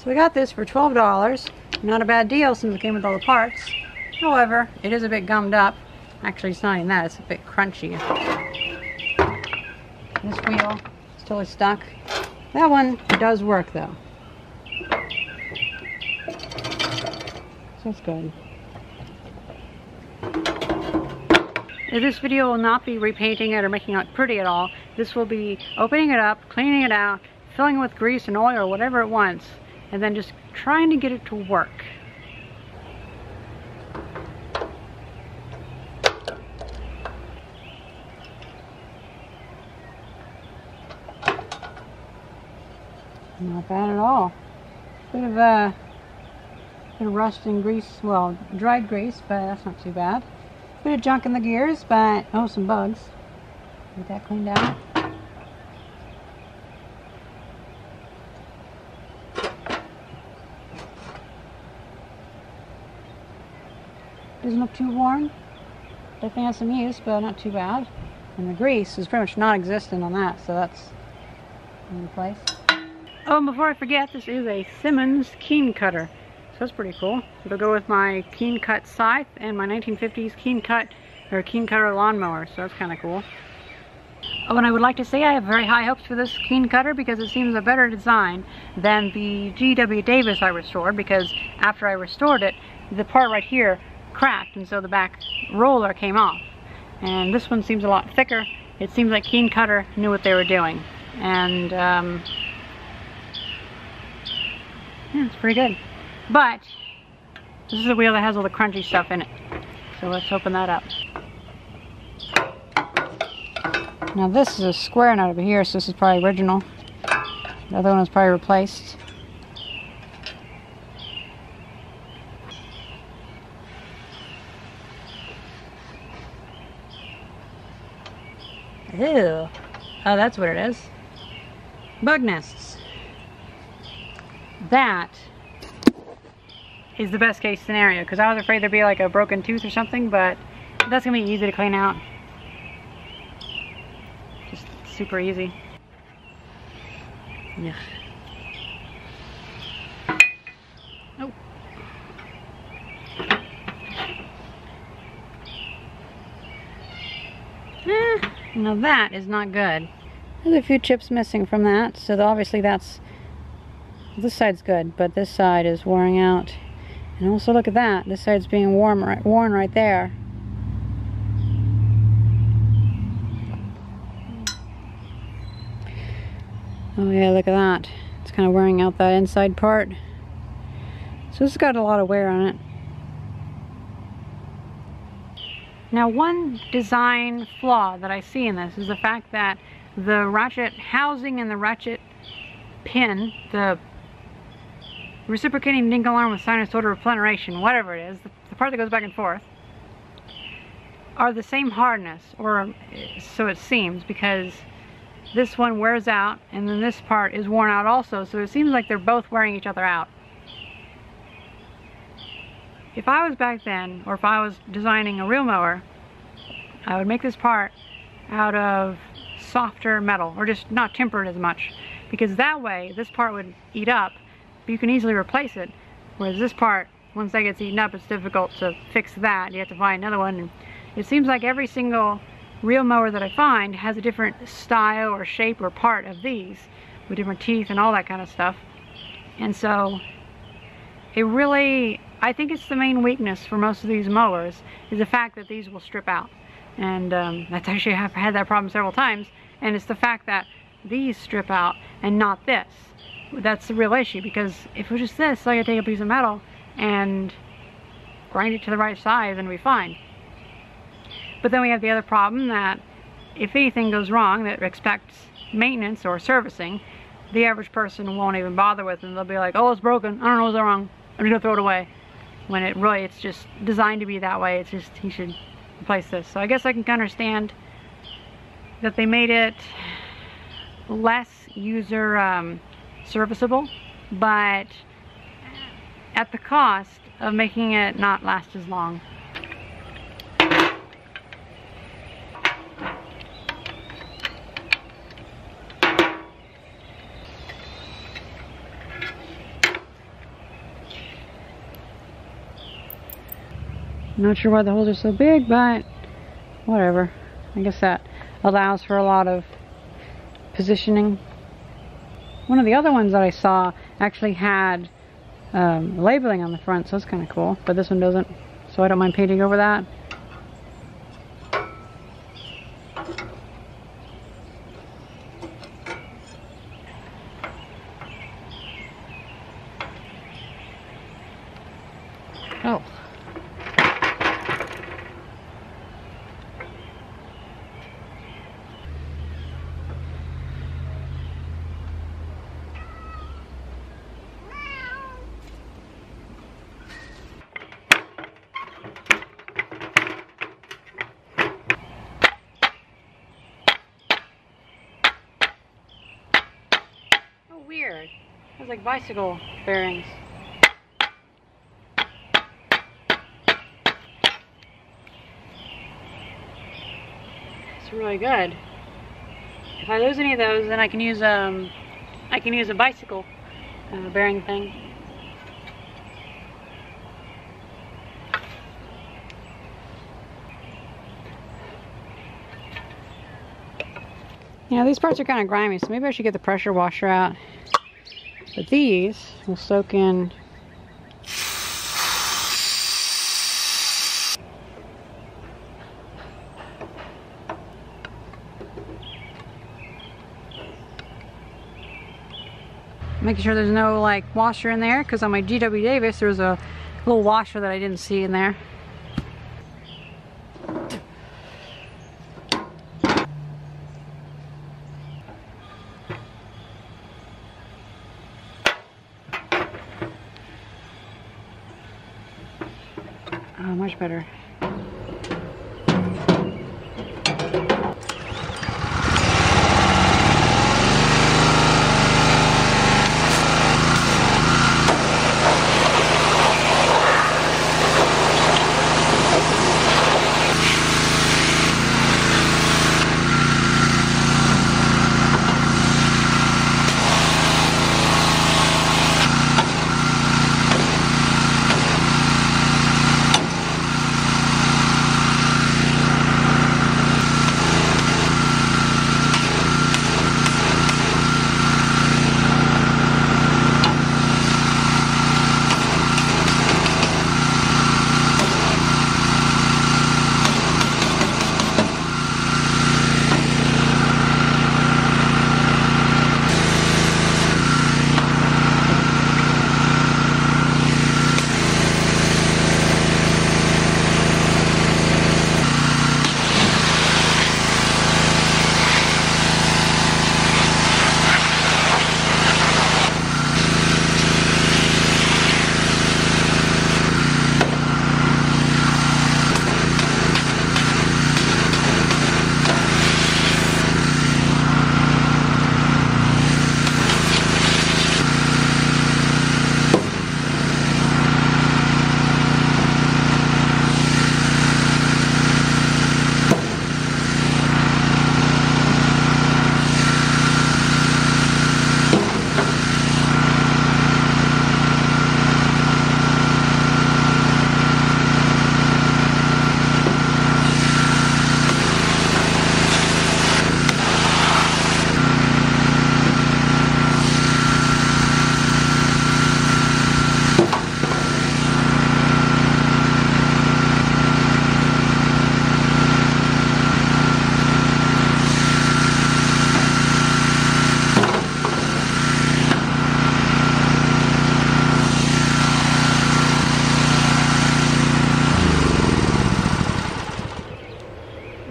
So we got this for $12. Not a bad deal since it came with all the parts. However, it is a bit gummed up. Actually, it's not even that, it's a bit crunchy. This wheel is totally stuck. That one does work though. So it's good. This video will not be repainting it or making it pretty at all. This will be opening it up, cleaning it out, filling it with grease and oil or whatever it wants, and then just trying to get it to work. Not bad at all. Bit of rust and grease, well, dried grease, but that's not too bad. Bit of junk in the gears, but oh, some bugs. Get that cleaned out. Doesn't look too worn. Definitely has some use, but not too bad. And the grease is pretty much non-existent on that, so that's in place. Oh, and before I forget, this is a Simmons keen cutter. So that's pretty cool. It'll go with my keen cut scythe and my 1950s keen cutter lawnmower, so that's kind of cool. Oh, and I would like to say I have very high hopes for this keen cutter because it seems a better design than the G.W. Davis I restored, because after I restored it, the part right here cracked and so the back roller came off. And this one seems a lot thicker. It seems like Keen Cutter knew what they were doing. And yeah, it's pretty good. But this is a wheel that has all the crunchy stuff in it. So let's open that up. Now this is a square nut over here, so this is probably original. The other one was probably replaced. Ew. Oh, that's what it is. Bug nests. That is the best case scenario, because I was afraid there'd be like a broken tooth or something, but that's gonna be easy to clean out. Just super easy. Yeah. Oh. Now that is not good. There's a few chips missing from that, so obviously that's, this side's good, but this side is wearing out. And also look at that, this side's being worn right there. Oh yeah, look at that. It's kind of wearing out that inside part. So this has got a lot of wear on it. Now, one design flaw that I see in this is the fact that the ratchet housing and the ratchet pin, the reciprocating ding alarm with sinusoidal repleneration, whatever it is, the part that goes back and forth, are the same hardness, or so it seems, because this one wears out and then this part is worn out also, so it seems like they're both wearing each other out. If I was back then, or if I was designing a real mower, I would make this part out of softer metal, or just not tempered as much, because that way this part would eat up, but you can easily replace it, whereas this part, once that gets eaten up, it's difficult to fix that. You have to find another one. And it seems like every single real mower that I find has a different style or shape or part of these, with different teeth and all that kind of stuff. And so it really, I think it's the main weakness for most of these mowers, is the fact that these will strip out. And that's actually, I've had that problem several times, and it's the fact that these strip out and not this. That's the real issue, because if it was just this, I could take a piece of metal and grind it to the right size and it'd be fine. But then we have the other problem that if anything goes wrong that expects maintenance or servicing, the average person won't even bother with it, and they'll be like, oh, it's broken, I don't know what's wrong, I'm just gonna throw it away. When it really, it's just designed to be that way. It's just, he should replace this. So I guess I can understand that they made it less user serviceable, but at the cost of making it not last as long. Not sure why the holes are so big, but whatever. I guess that allows for a lot of positioning. One of the other ones that I saw actually had labeling on the front, so that's kind of cool, but this one doesn't, so I don't mind painting over that. Oh. Weird. It's like bicycle bearings. It's really good. If I lose any of those, then I can use a bicycle bearing thing. Yeah, these parts are kind of grimy, so maybe I should get the pressure washer out. But these will soak in. Making sure there's no like washer in there, because on my GW Davis there was a little washer that I didn't see in there. Oh, much better.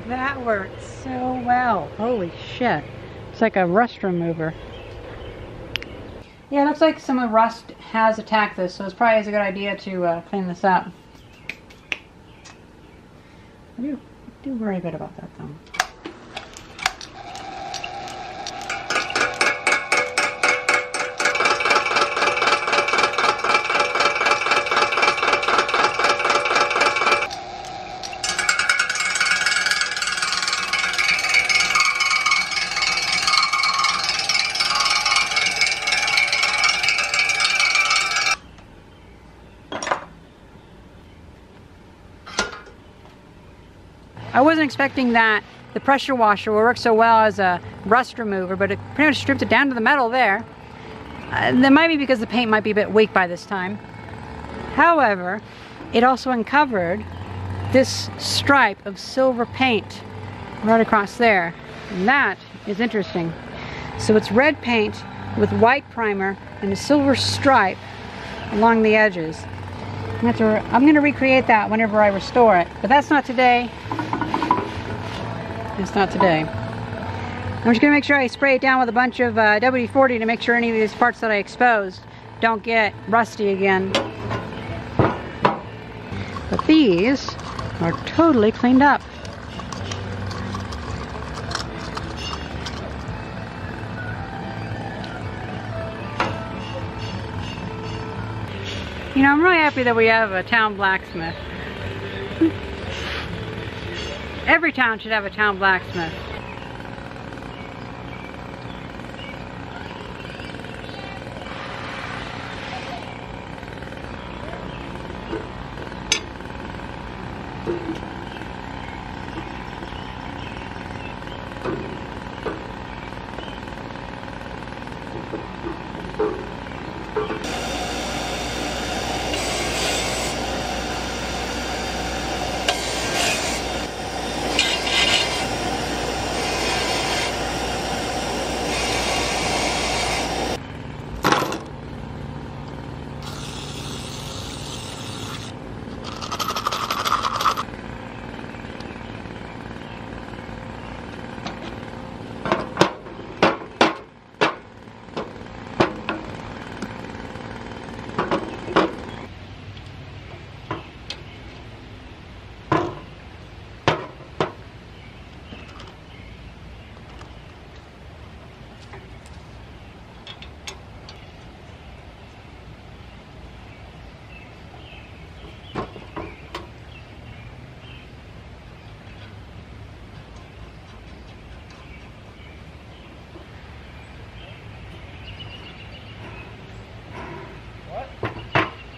That worked so well. Holy shit. It's like a rust remover. Yeah, it looks like some of the rust has attacked this, so it's probably a good idea to clean this up. I do worry a bit about that though. I wasn't expecting that the pressure washer will work so well as a rust remover, but it pretty much stripped it down to the metal there. That might be because the paint might be a bit weak by this time. However, it also uncovered this stripe of silver paint right across there. And that is interesting. So it's red paint with white primer and a silver stripe along the edges. I'm going to recreate that whenever I restore it. But that's not today. It's not today. I'm just going to make sure I spray it down with a bunch of WD-40 to make sure any of these parts that I exposed don't get rusty again. But these are totally cleaned up. You know, I'm really happy that we have a town blacksmith. Every town should have a town blacksmith.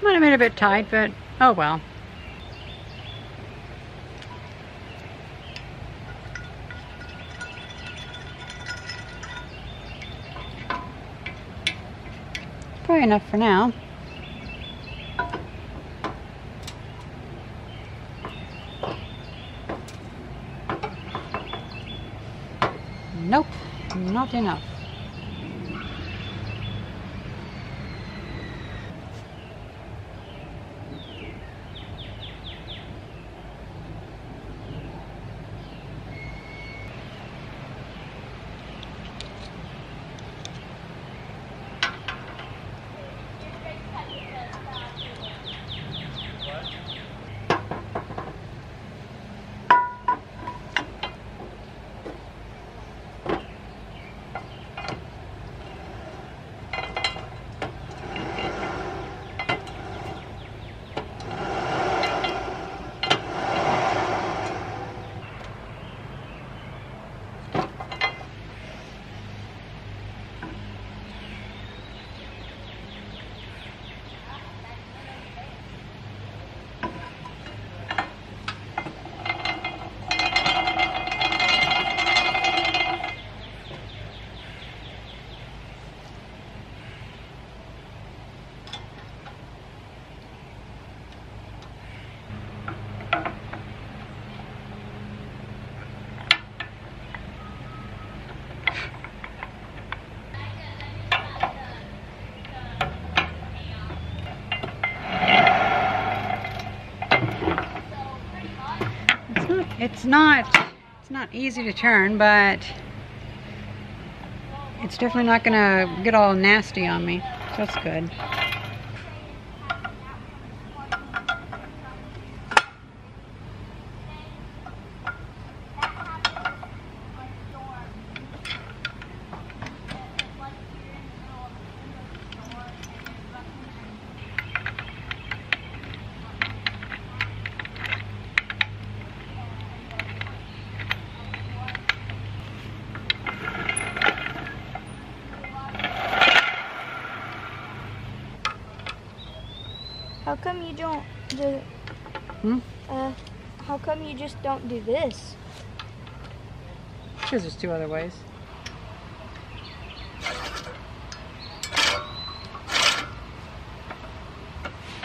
Might have been a bit tight, but oh well. Probably enough for now. Nope, not enough. It's not easy to turn, but it's definitely not gonna get all nasty on me, so that's good. How come you don't How come you just don't do this? Because there's two other ways.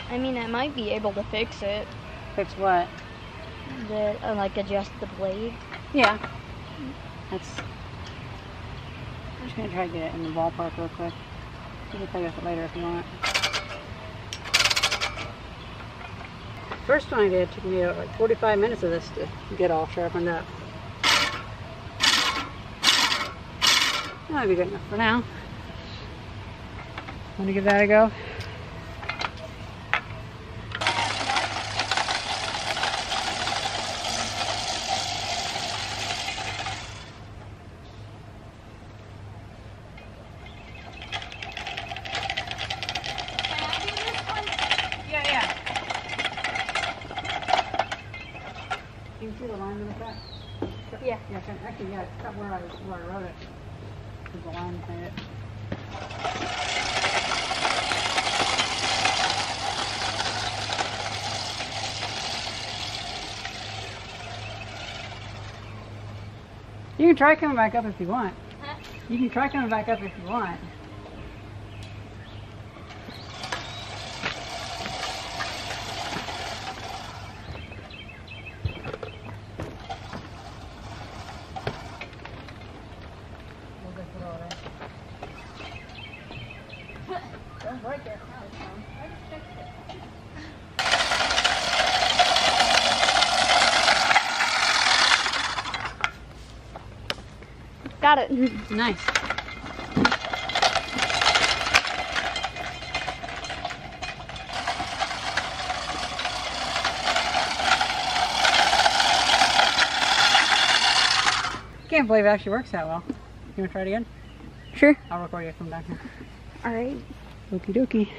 I mean, I might be able to fix it. Fix what? The like adjust the blade. Yeah. That's. I'm just gonna try to get it in the ballpark real quick. You can play with it later if you want. First one I did took me like 45 minutes of this to get all sharpened up. That'll be good enough for now. Want to give that a go? You can see the line in the back? Yeah. Yeah, actually, yeah, it's where I wrote it. There's a line behind it. You can try coming back up if you want. Huh? You can try coming back up if you want. Don't break it. Got it. Nice. Can't believe it actually works that well. You want to try it again? Sure. I'll record you from back here. All right. Okie dokie.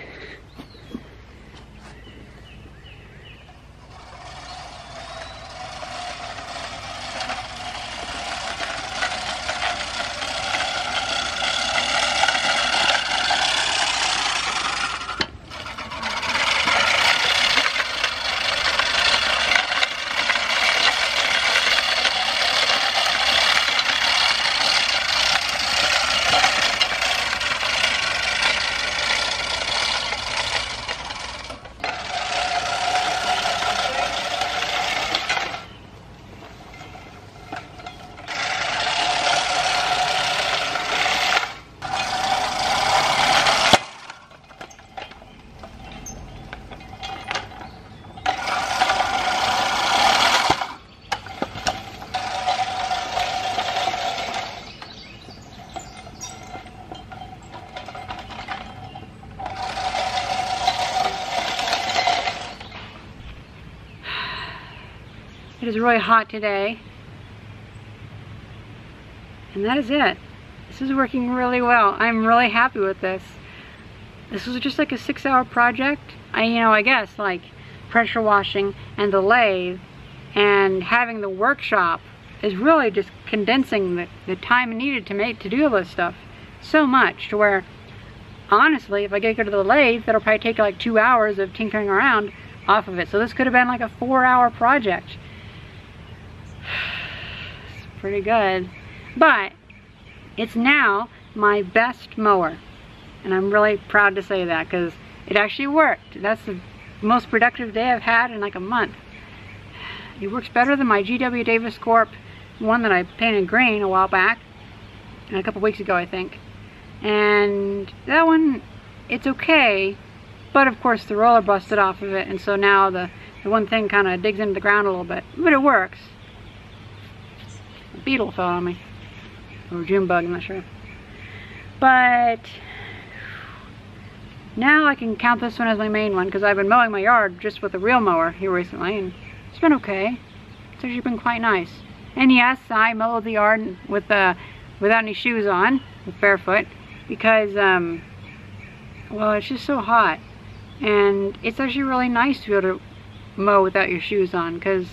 It is really hot today. And that is it. This is working really well. I'm really happy with this. This was just like a 6-hour project. I guess like pressure washing and the lathe and having the workshop is really just condensing the time needed to do all this stuff so much to where honestly if I get to the lathe that'll probably take like 2 hours of tinkering around off of it. So this could have been like a 4-hour project. It's pretty good, but it's now my best mower, and I'm really proud to say that because it actually worked. That's the most productive day I've had in like a month. It works better than my GW Davis Corp one that I painted green a while back, a couple weeks ago I think, and that one, it's okay, but of course the roller busted off of it, and so now the one thing kind of digs into the ground a little bit, but it works. A beetle fell on me, or a June bug, I'm not sure. But now I can count this one as my main one because I've been mowing my yard just with a real mower here recently, and it's been okay. It's actually been quite nice. And yes, I mow the yard without any shoes on, with barefoot, because well, it's just so hot, and it's actually really nice to be able to mow without your shoes on because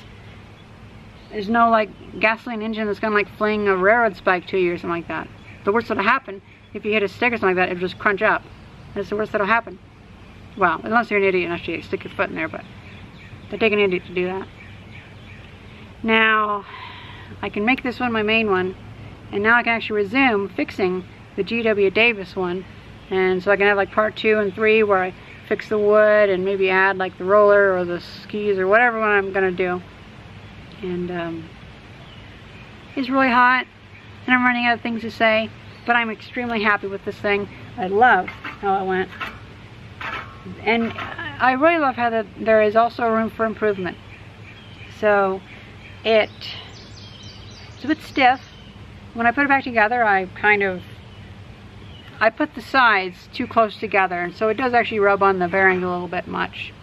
there's no like gasoline engine that's gonna like fling a railroad spike to you or something like that. The worst that'll happen if you hit a stick or something like that, it'll just crunch up. That's the worst that'll happen. Well, unless you're an idiot and actually stick your foot in there, but it'll take an idiot to do that. Now, I can make this one my main one, and now I can actually resume fixing the G.W. Davis one. And so I can have like part 2 and 3 where I fix the wood and maybe add like the roller or the skis or whatever one I'm gonna do. And it's really hot and I'm running out of things to say, but I'm extremely happy with this thing. I love how it went. And I really love how there is also room for improvement. So it's a bit stiff. When I put it back together, I put the sides too close together, and so it does actually rub on the bearings a little bit much.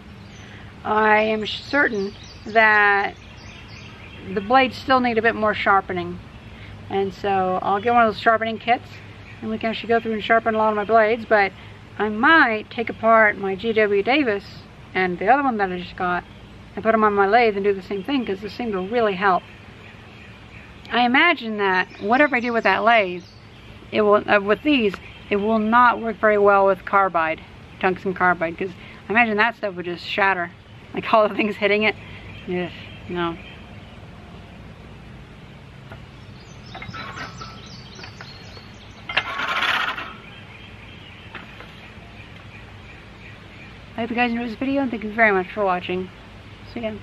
I am certain that the blades still need a bit more sharpening, and so I'll get one of those sharpening kits and we can actually go through and sharpen a lot of my blades. But I might take apart my G.W. Davis and the other one that I just got and put them on my lathe and do the same thing, because this seemed to really help. I imagine that whatever I do with that lathe, it will with these, it will not work very well with carbide, tungsten carbide, because I imagine that stuff would just shatter, like all the things hitting it. Ugh, no. I hope you guys enjoyed this video, and thank you very much for watching. See you again.